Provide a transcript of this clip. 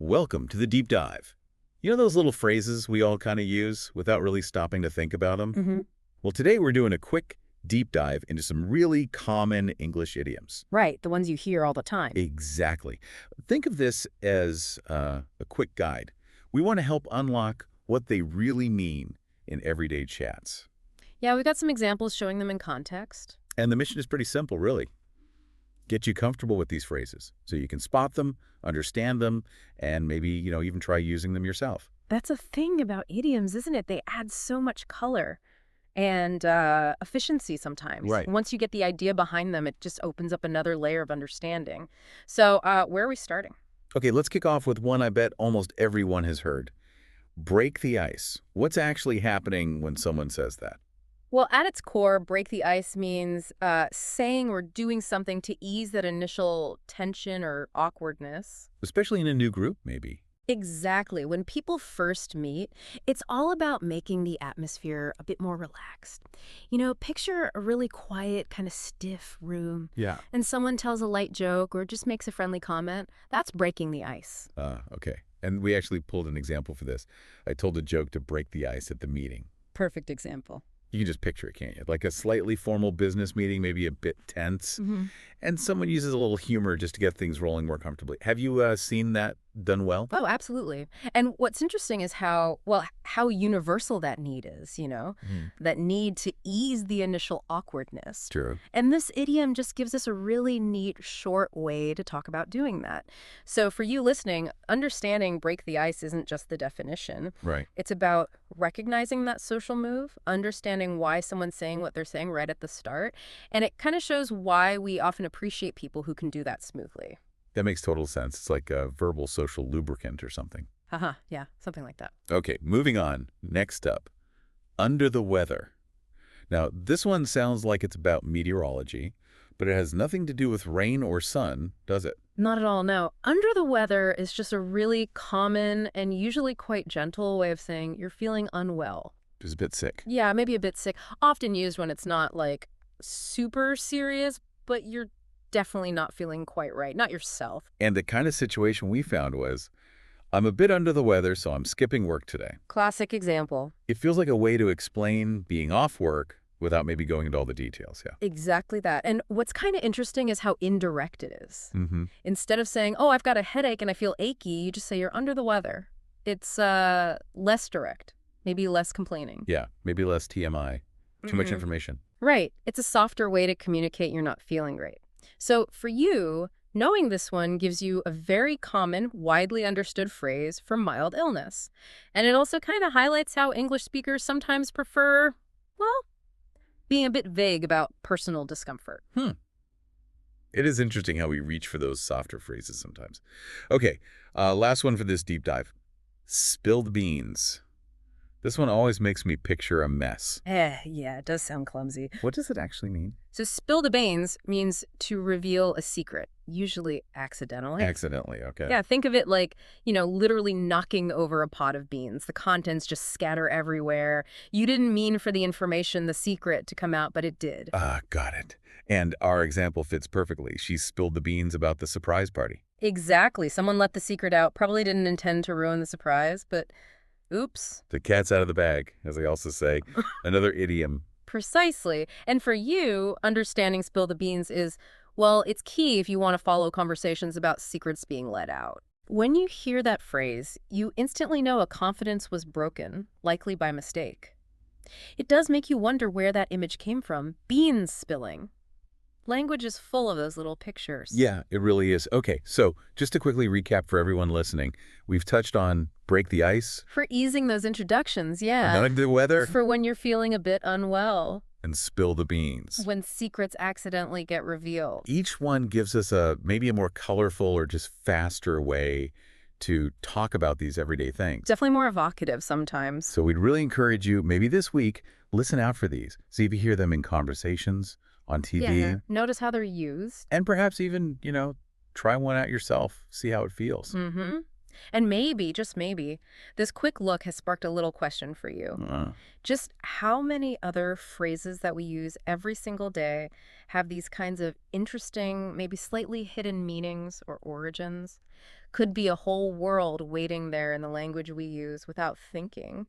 Welcome to the deep dive. You know those little phrases we all kind of use without really stopping to think about them? Hmm. Well, today we're doing a quick deep dive into some really common English idioms. Right, the ones you hear all the time. Exactly. Think of this as a quick guide. We want to help unlock what they really mean in everyday chats. Yeah, we got some examples showing them in context. And the mission is pretty simple, really. Get you comfortable with these phrases so you can spot them, understand them, and maybe, even try using them yourself. That's a thing about idioms, isn't it? They add so much color and efficiency sometimes. Right. Once you get the idea behind them, it just opens up another layer of understanding. So where are we starting? Okay, let's kick off with one I bet almost everyone has heard. Break the ice. What's actually happening when someone says that? Well, at its core, break the ice means saying or doing something to ease that initial tension or awkwardness. Especially in a new group, maybe. Exactly. When people first meet, it's all about making the atmosphere a bit more relaxed. Picture a really quiet, kind of stiff room, Yeah. and someone tells a light joke or just makes a friendly comment. That's breaking the ice. Okay. And we actually pulled an example for this. I told a joke to break the ice at the meeting. Perfect example. You can just picture it, can't you? Like a slightly formal business meeting, maybe a bit tense, Hmm. and someone uses a little humor just to get things rolling more comfortably. Have you seen that done well? Oh, absolutely. And what's interesting is how universal that need is, Mhm. that need to ease the initial awkwardness. True. And this idiom just gives us a really neat, short way to talk about doing that. So for you listening, understanding break the ice isn't just the definition. Right. It's about recognizing that social move, understanding why someone's saying what they're saying right at the start. And it kind of shows why we often appreciate people who can do that smoothly. That makes total sense. It's like a verbal social lubricant or something. Haha, yeah, something like that. Okay, moving on. Next up, under the weather. Now, this one sounds like it's about meteorology, but it has nothing to do with rain or sun, does it? Not at all, no. Under the weather is just a really common and usually quite gentle way of saying you're feeling unwell. Just a bit sick. Yeah, maybe a bit sick. Often used when it's not like super serious, but you're definitely not feeling quite right, not yourself. And the kind of situation we found was, I'm a bit under the weather, so I'm skipping work today. Classic example. It feels like a way to explain being off work without maybe going into all the details, yeah. Exactly that. And what's kind of interesting is how indirect it is. Mm-hmm. Instead of saying, oh, I've got a headache and I feel achy, you just say you're under the weather. It's less direct, maybe less complaining. Yeah, maybe less TMI. Too much Mhm. information. Right. It's a softer way to communicate you're not feeling great. So for you, knowing this one gives you a very common, widely understood phrase for mild illness. And it also kind of highlights how English speakers sometimes prefer, well, being a bit vague about personal discomfort. It is interesting how we reach for those softer phrases sometimes. Okay, last one for this deep dive. Spilled beans. This one always makes me picture a mess. Yeah, it does sound clumsy. What does it actually mean? So spill the beans means to reveal a secret, usually accidentally. Accidentally, okay. Yeah, think of it like, literally knocking over a pot of beans. The contents just scatter everywhere. You didn't mean for the information, the secret, to come out, but it did. Got it. And our example fits perfectly. She spilled the beans about the surprise party. Exactly. Someone let the secret out. Probably didn't intend to ruin the surprise, but oops. The cat's out of the bag, as they also say. Another idiom. Precisely. And for you, understanding spill the beans is, well, it's key if you want to follow conversations about secrets being let out. When you hear that phrase, you instantly know a confidence was broken, likely by mistake. It does make you wonder where that image came from. Beans spilling. Language is full of those little pictures. Yeah, it really is. Okay, so just to quickly recap for everyone listening, we've touched on break the ice, For easing those introductions, yeah. under the weather, For when you're feeling a bit unwell. and spill the beans. When secrets accidentally get revealed. Each one gives us maybe a more colorful or just faster way to talk about these everyday things. Definitely more evocative sometimes. So we'd really encourage you, maybe this week, listen out for these. See if you hear them in conversations, on TV, Yeah. Notice how they're used. and perhaps even, try one out yourself, see how it feels. Mm-hmm. And maybe, just maybe, this quick look has sparked a little question for you. Just how many other phrases that we use every single day have these kinds of interesting, maybe slightly hidden meanings or origins? could be a whole world waiting there in the language we use without thinking.